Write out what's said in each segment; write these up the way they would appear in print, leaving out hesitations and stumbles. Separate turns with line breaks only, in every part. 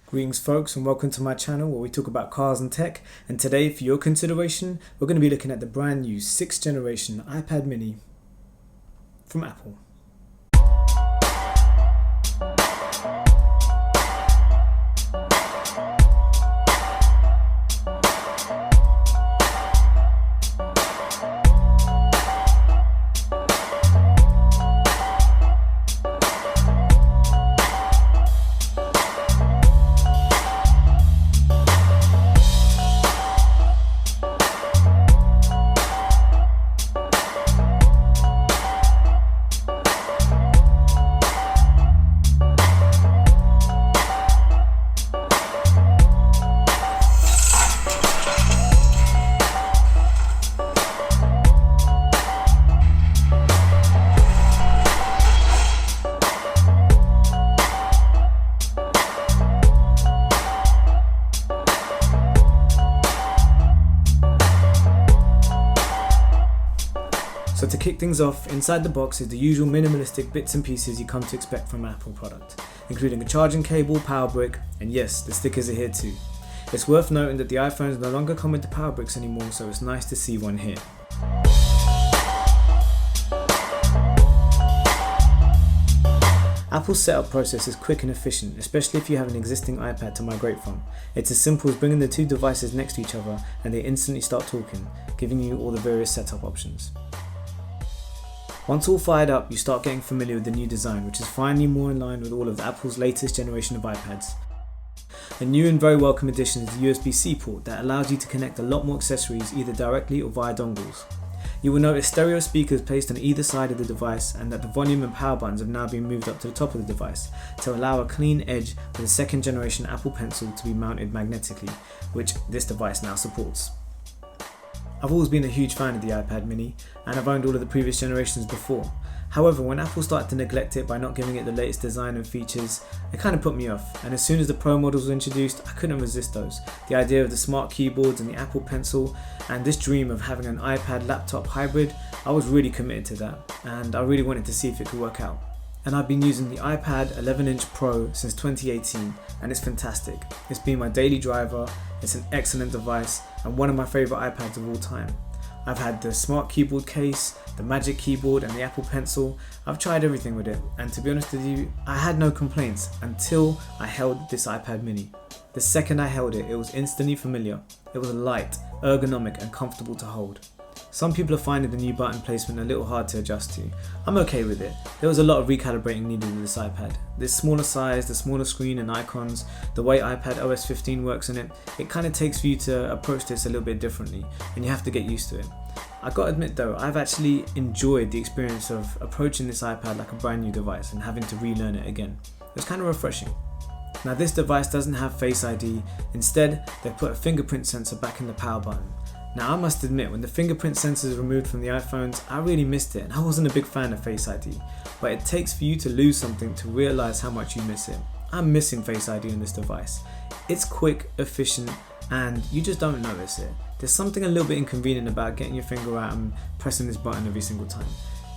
Greetings folks, and welcome to my channel where we talk about cars and tech. And today, for your consideration, we're going to be looking at the brand new 6th generation iPad mini from Apple. So to kick things off, inside the box is the usual minimalistic bits and pieces you come to expect from an Apple product, including a charging cable, power brick, and yes, the stickers are here too. It's worth noting that the iPhones no longer come with the power bricks anymore, so it's nice to see one here. Apple's setup process is quick and efficient, especially if you have an existing iPad to migrate from. It's as simple as bringing the two devices next to each other and they instantly start talking, giving you all the various setup options. Once all fired up, you start getting familiar with the new design, which is finally more in line with all of Apple's latest generation of iPads. A new and very welcome addition is the USB-C port that allows you to connect a lot more accessories either directly or via dongles. You will notice stereo speakers placed on either side of the device and that the volume and power buttons have now been moved up to the top of the device to allow a clean edge for the 2nd generation Apple Pencil to be mounted magnetically, which this device now supports. I've always been a huge fan of the iPad mini, and I've owned all of the previous generations before. However, when Apple started to neglect it by not giving it the latest design and features, it kind of put me off, and as soon as the Pro models were introduced, I couldn't resist those. The idea of the smart keyboards and the Apple Pencil, and this dream of having an iPad laptop hybrid, I was really committed to that, and I really wanted to see if it could work out. And I've been using the iPad 11-inch Pro since 2018, and it's fantastic. It's been my daily driver, it's an excellent device, and one of my favourite iPads of all time. I've had the smart keyboard case, the Magic Keyboard, and the Apple Pencil. I've tried everything with it, and to be honest with you, I had no complaints until I held this iPad mini. The second I held it, it was instantly familiar. It was light, ergonomic, and comfortable to hold. Some people are finding the new button placement a little hard to adjust to. I'm okay with it. There was a lot of recalibrating needed with this iPad. This smaller size, the smaller screen and icons, the way iPad OS 15 works in it, it kind of takes for you to approach this a little bit differently, and you have to get used to it. I gotta admit though, I've actually enjoyed the experience of approaching this iPad like a brand new device and having to relearn it again. It's kind of refreshing. Now this device doesn't have Face ID, instead they've put a fingerprint sensor back in the power button. Now I must admit, when the fingerprint sensor is removed from the iPhones, I really missed it and I wasn't a big fan of Face ID. But it takes for you to lose something to realise how much you miss it. I'm missing Face ID on this device. It's quick, efficient, and you just don't notice it. There's something a little bit inconvenient about getting your finger out and pressing this button every single time.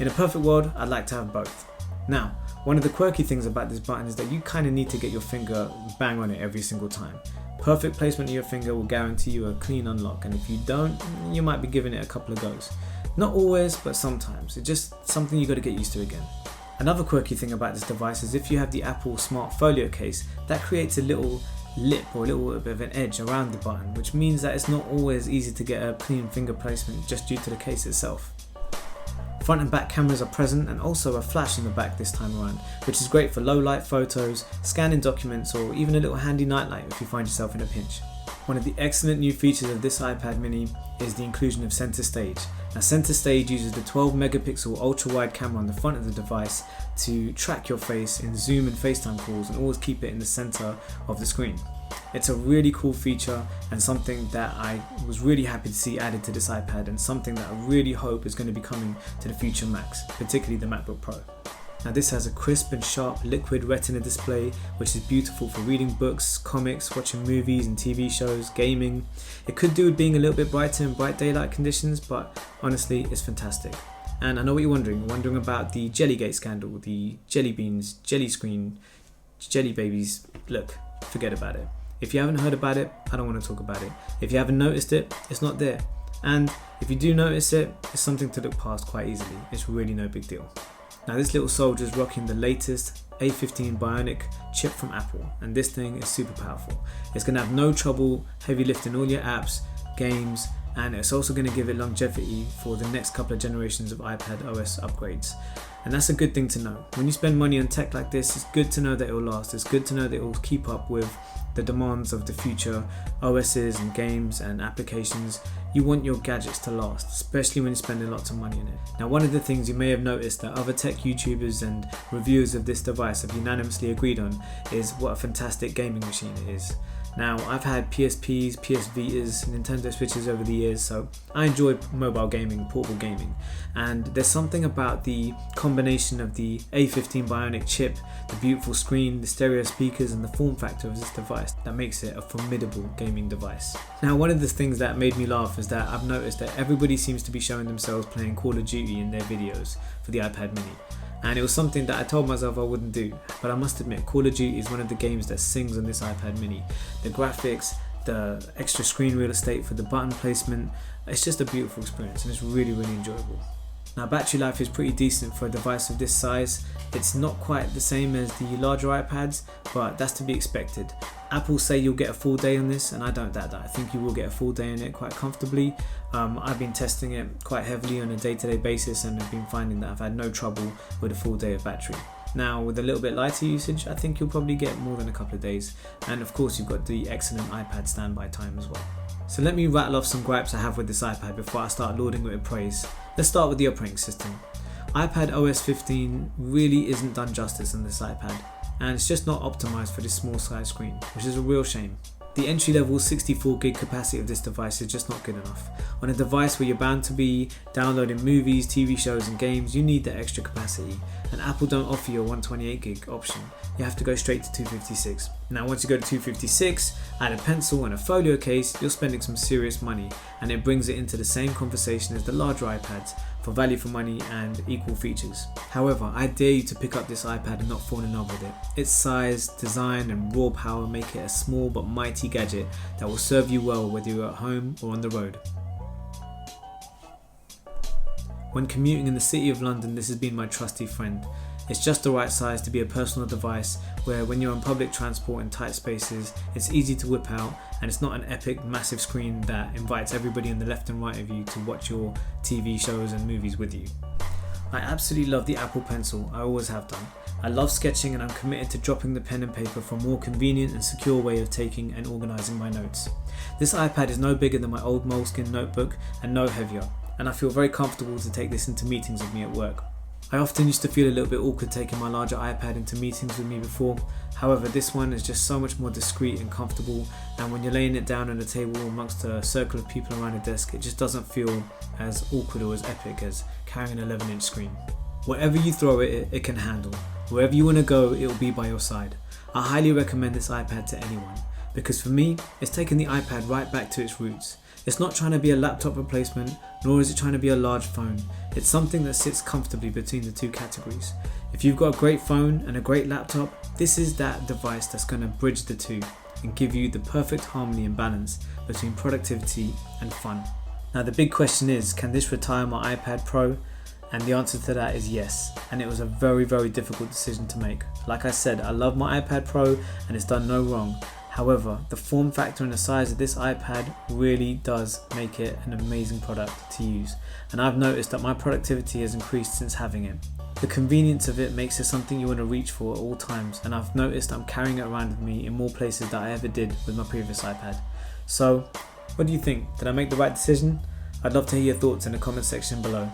In a perfect world, I'd like to have both. Now, one of the quirky things about this button is that you kind of need to get your finger bang on it every single time. Perfect placement of your finger will guarantee you a clean unlock, and if you don't, you might be giving it a couple of goes. Not always, but sometimes. It's just something you got to get used to again. Another quirky thing about this device is if you have the Apple Smart Folio case, that creates a little lip or a little bit of an edge around the button, which means that it's not always easy to get a clean finger placement just due to the case itself. Front and back cameras are present, and also a flash in the back this time around, which is great for low light photos, scanning documents, or even a little handy nightlight if you find yourself in a pinch. One of the excellent new features of this iPad mini is the inclusion of Center Stage. Now Center Stage uses the 12 megapixel ultra wide camera on the front of the device to track your face in Zoom and FaceTime calls and always keep it in the center of the screen. It's a really cool feature and something that I was really happy to see added to this iPad, and something that I really hope is going to be coming to the future Macs, particularly the MacBook Pro. Now this has a crisp and sharp liquid Retina display, which is beautiful for reading books, comics, watching movies and TV shows, gaming. It could do with being a little bit brighter in bright daylight conditions, but honestly it's fantastic. And I know what you're wondering about the Jellygate scandal, the jelly beans, jelly screen, jelly babies. Look, forget about it. If you haven't heard about it, I don't want to talk about it. If you haven't noticed it, it's not there. And if you do notice it, it's something to look past quite easily. It's really no big deal. Now this little soldier is rocking the latest A15 Bionic Chip from Apple, and this thing is super powerful. It's going to have no trouble heavy lifting all your apps, games, and it's also going to give it longevity for the next couple of generations of iPad OS upgrades. And that's a good thing to know. When you spend money on tech like this, it's good to know that it will last. It's good to know that it will keep up with the demands of the future OSs and games and applications. You want your gadgets to last, especially when you're spending lots of money on it. Now, one of the things you may have noticed that other tech YouTubers and reviewers of this device have unanimously agreed on is what a fantastic gaming machine it is. Now, I've had PSPs, PS Vitas, Nintendo Switches over the years, so I enjoy mobile gaming, portable gaming. And there's something about the combination of the A15 Bionic Chip, the beautiful screen, the stereo speakers, and the form factor of this device that makes it a formidable gaming device. Now, one of the things that made me laugh is that I've noticed that everybody seems to be showing themselves playing Call of Duty in their videos for the iPad mini. And it was something that I told myself I wouldn't do, but I must admit, Call of Duty is one of the games that sings on this iPad mini. The graphics, the extra screen real estate for the button placement, it's just a beautiful experience and it's really enjoyable. Now, battery life is pretty decent for a device of this size. It's not quite the same as the larger iPads, but that's to be expected. Apple say you'll get a full day on this, and I don't doubt that. I think you will get a full day on it quite comfortably. I've been testing it quite heavily on a day-to-day basis, and I've been finding that I've had no trouble with a full day of battery. Now, with a little bit lighter usage, I think you'll probably get more than a couple of days. And of course, you've got the excellent iPad standby time as well. So let me rattle off some gripes I have with this iPad before I start lauding it with praise. Let's start with the operating system. iPad OS 15 really isn't done justice on this iPad, and it's just not optimized for this small size screen, which is a real shame. The entry-level 64GB capacity of this device is just not good enough. On a device where you're bound to be downloading movies, TV shows and games, you need that extra capacity, and Apple don't offer you a 128GB option. You have to go straight to 256. Now, once you go to 256, add a pencil and a folio case, you're spending some serious money, and it brings it into the same conversation as the larger iPads for value for money and equal features. However, I dare you to pick up this iPad and not fall in love with it. Its size, design and raw power make it a small but mighty gadget that will serve you well whether you're at home or on the road. When commuting in the City of London, this has been my trusty friend. It's just the right size to be a personal device where when you're on public transport in tight spaces, it's easy to whip out and it's not an epic massive screen that invites everybody on the left and right of you to watch your TV shows and movies with you. I absolutely love the Apple Pencil, I always have done. I love sketching and I'm committed to dropping the pen and paper for a more convenient and secure way of taking and organising my notes. This iPad is no bigger than my old Moleskine notebook and no heavier, and I feel very comfortable to take this into meetings with me at work. I often used to feel a little bit awkward taking my larger iPad into meetings with me before. However, this one is just so much more discreet and comfortable, and when you're laying it down on a table amongst a circle of people around a desk, it just doesn't feel as awkward or as epic as carrying an 11-inch screen. Whatever you throw at it, it can handle. Wherever you want to go, it will be by your side. I highly recommend this iPad to anyone, because for me, it's taken the iPad right back to its roots. It's not trying to be a laptop replacement, nor is it trying to be a large phone. It's something that sits comfortably between the two categories. If you've got a great phone and a great laptop, this is that device that's going to bridge the two and give you the perfect harmony and balance between productivity and fun. Now the big question is, can this retire my iPad Pro? And the answer to that is yes, and it was a very difficult decision to make. Like I said, I love my iPad Pro and it's done no wrong. However, the form factor and the size of this iPad really does make it an amazing product to use, and I've noticed that my productivity has increased since having it. The convenience of it makes it something you want to reach for at all times, and I've noticed I'm carrying it around with me in more places than I ever did with my previous iPad. So, what do you think? Did I make the right decision? I'd love to hear your thoughts in the comment section below.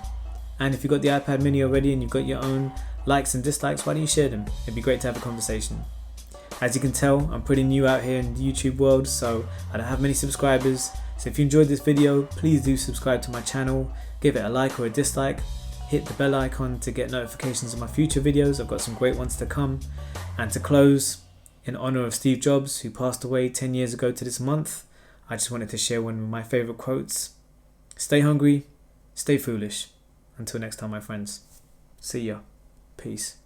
And if you've got the iPad mini already and you've got your own likes and dislikes, why don't you share them? It'd be great to have a conversation. As you can tell, I'm pretty new out here in the YouTube world, so I don't have many subscribers. So if you enjoyed this video, please do subscribe to my channel, give it a like or a dislike, hit the bell icon to get notifications of my future videos. I've got some great ones to come. And to close, in honor of Steve Jobs, who passed away 10 years ago to this month, I just wanted to share one of my favorite quotes. Stay hungry, stay foolish. Until next time, my friends. See ya. Peace.